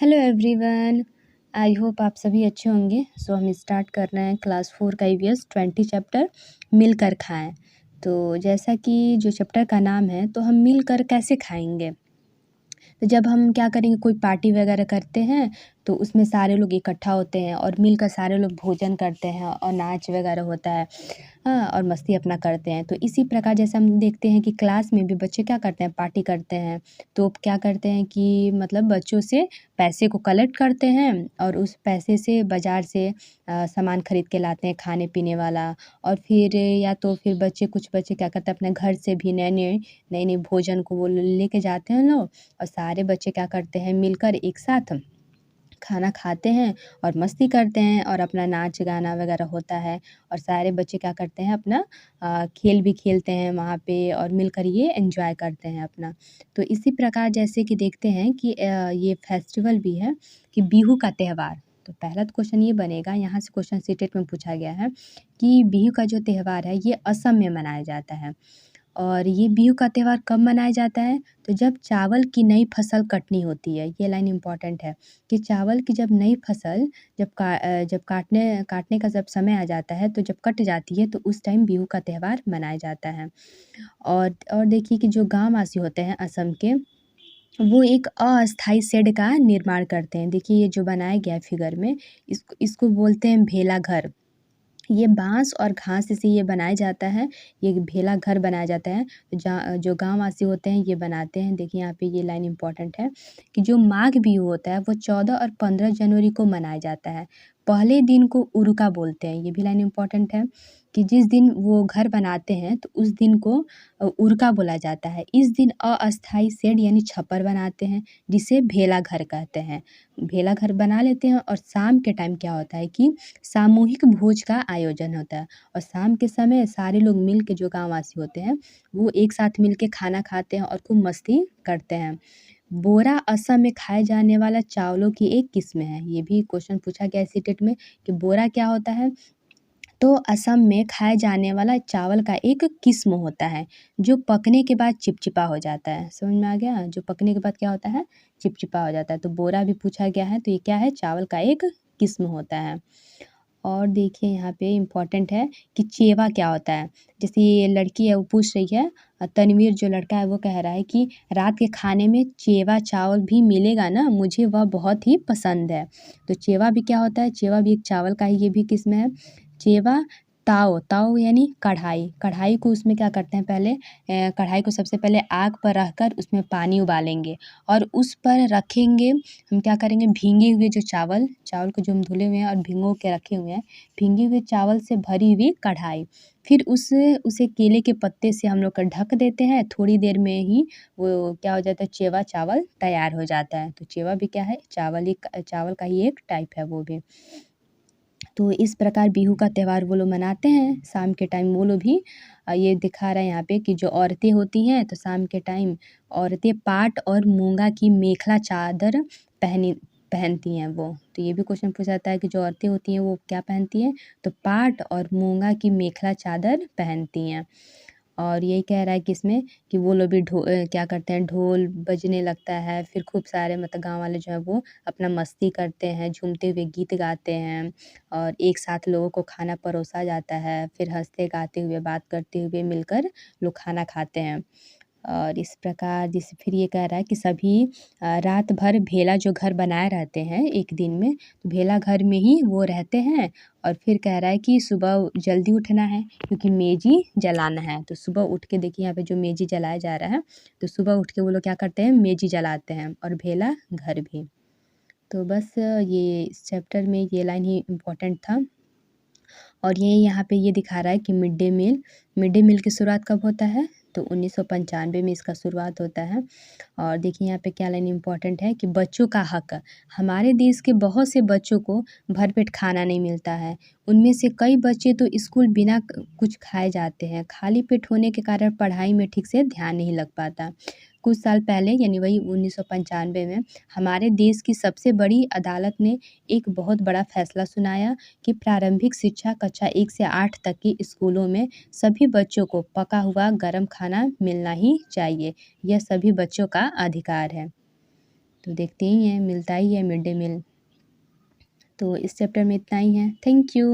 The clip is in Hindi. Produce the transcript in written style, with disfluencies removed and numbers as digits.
Hello everyone. आई होप आप सभी अच्छे होंगे। हम स्टार्ट कर रहे हैं क्लास 4 का ईवीएस 20 चैप्टर मिलकर खाएं। तो जैसा कि जो चैप्टर का नाम है, तो हम मिलकर कैसे खाएंगे। तो जब हम क्या करेंगे, कोई पार्टी वगैरह करते हैं तो उसमें सारे लोग इकट्ठा होते हैं और मिलकर सारे लोग भोजन करते हैं और नाच वगैरह होता है। हाँ, और मस्ती अपना करते हैं। तो इसी प्रकार जैसे हम देखते हैं कि क्लास में भी बच्चे क्या करते हैं, पार्टी करते हैं। तो क्या करते हैं कि मतलब बच्चों से पैसे को कलेक्ट करते हैं और उस पैसे से बाज़ार से सामान खरीद के लाते हैं खाने पीने वाला। और फिर या तो फिर कुछ बच्चे क्या करते हैं, अपने घर से भी नए-नए भोजन को वो लेके जाते हैं लोग। और सारे बच्चे क्या करते हैं, मिलकर एक साथ खाना खाते हैं और मस्ती करते हैं और अपना नाच गाना वगैरह होता है। और सारे बच्चे क्या करते हैं, अपना खेल भी खेलते हैं वहाँ पे और मिलकर ये एन्जॉय करते हैं अपना। तो इसी प्रकार जैसे कि देखते हैं कि ये फेस्टिवल भी है कि बिहू का त्योहार। तो पहला तो क्वेश्चन ये बनेगा, यहाँ से क्वेश्चन सीटेट में पूछा गया है कि बिहू का जो त्योहार है ये असम में मनाया जाता है। और ये बिहू का त्योहार कब मनाया जाता है, तो जब चावल की नई फसल कटनी होती है। ये लाइन इम्पॉर्टेंट है कि चावल की जब नई फसल जब काटने का जब समय आ जाता है, तो जब कट जाती है तो उस टाइम बिहू का त्योहार मनाया जाता है। और देखिए कि जो गाँववासी होते हैं असम के, वो एक अस्थाई शेड का निर्माण करते हैं। देखिए ये जो बनाया गया है फिगर में, इसको इसको बोलते हैं भेला घर। ये बाँस और घास से ये बनाया जाता है। ये भेला घर बनाया जाता है, जो गाँववासी होते हैं ये बनाते हैं। देखिए यहाँ पे ये लाइन इम्पोर्टेंट है कि जो माघ बिहू होता है वो 14 और 15 जनवरी को मनाया जाता है। पहले दिन को उरुका बोलते हैं। ये भी लाइन इम्पोर्टेंट है कि जिस दिन वो घर बनाते हैं तो उस दिन को उरुका बोला जाता है। इस दिन अस्थाई शेड यानी छप्पर बनाते हैं, जिसे भेला घर कहते हैं। भेला घर बना लेते हैं और शाम के टाइम क्या होता है कि सामूहिक भोज का आयोजन होता है। और शाम के समय सारे लोग मिल के, जो गाँववासी होते हैं, वो एक साथ मिल के खाना खाते हैं और खूब मस्ती करते हैं। बोरा असम में खाए जाने वाला चावलों की एक किस्म है। ये भी क्वेश्चन पूछा गया है सीटेट में कि बोरा क्या होता है? तो असम में खाए जाने वाला चावल का एक किस्म होता है, जो पकने के बाद चिपचिपा हो जाता है। समझ में आ गया? जो पकने के बाद क्या होता है? चिपचिपा हो जाता है। तो बोरा भी पूछा गया है, तो ये क्या है? चावल का एक किस्म होता है। और देखिए यहाँ पे इम्पोर्टेंट है कि चेवा क्या होता है। जैसे ये लड़की है वो पूछ रही है, तनवीर जो लड़का है वो कह रहा है कि रात के खाने में चेवा चावल भी मिलेगा ना, मुझे वह बहुत ही पसंद है। तो चेवा भी क्या होता है? चेवा भी एक चावल का ही ये भी किस्म है। चेवा ताव ताव यानी कढ़ाई। कढ़ाई को उसमें क्या करते हैं, पहले कढ़ाई को सबसे पहले आग पर रखकर उसमें पानी उबालेंगे और उस पर रखेंगे। हम क्या करेंगे, भींगे हुए जो चावल को जो हम धुले हुए हैं और भिगो के रखे हुए हैं, भींगे हुए चावल से भरी हुई कढ़ाई। फिर उसे केले के पत्ते से हम लोग का ढक देते हैं। थोड़ी देर में ही वो क्या हो जाता है, चेवा चावल तैयार हो जाता है। तो चेवा भी क्या है? चावल का ही एक टाइप है वो भी। तो इस प्रकार बिहू का त्योहार वो लोग मनाते हैं। शाम के टाइम वो लोग भी ये दिखा रहा है यहाँ पे कि जो औरतें होती हैं, तो शाम के टाइम औरतें पाट और मूंगा की मेखला चादर पहनती हैं वो। तो ये भी क्वेश्चन पूछा जाता है कि जो औरतें होती हैं वो क्या पहनती हैं, तो पाट और मूंगा की मेखला चादर पहनती हैं। और यही कह रहा है कि इसमें कि वो लोग भी क्या करते हैं, ढोल बजने लगता है। फिर खूब सारे मतलब गाँव वाले जो है वो अपना मस्ती करते हैं, झूमते हुए गीत गाते हैं और एक साथ लोगों को खाना परोसा जाता है। फिर हँसते गाते हुए, बात करते हुए मिलकर लोग खाना खाते हैं। और इस प्रकार जैसे फिर ये कह रहा है कि सभी रात भर भेला जो घर बनाए रहते हैं एक दिन में, तो भेला घर में ही वो रहते हैं। और फिर कह रहा है कि सुबह जल्दी उठना है क्योंकि मेजी जलाना है। तो सुबह उठ के देखिए यहाँ पे जो मेजी जलाया जा रहा है, तो सुबह उठ के वो लोग क्या करते हैं, मेजी जलाते हैं और भेला घर भी। तो बस ये इस चैप्टर में ये लाइन ही इम्पोर्टेंट था। और ये यहाँ पे ये दिखा रहा है कि मिड डे मील की शुरुआत कब होता है, तो 1995 में इसका शुरुआत होता है। और देखिए यहाँ पे क्या लाइन इम्पोर्टेंट है कि बच्चों का हक। हमारे देश के बहुत से बच्चों को भरपेट खाना नहीं मिलता है। उनमें से कई बच्चे तो स्कूल बिना कुछ खाए जाते हैं। खाली पेट होने के कारण पढ़ाई में ठीक से ध्यान नहीं लग पाता। कुछ साल पहले यानी वही 1995 में हमारे देश की सबसे बड़ी अदालत ने एक बहुत बड़ा फैसला सुनाया कि प्रारंभिक शिक्षा कक्षा 1 से 8 तक की स्कूलों में सभी बच्चों को पका हुआ गर्म खाना मिलना ही चाहिए। यह सभी बच्चों का अधिकार है। तो देखते ही हैं, मिलता ही है मिड डे मील। तो इस चैप्टर में इतना ही है। Thank you.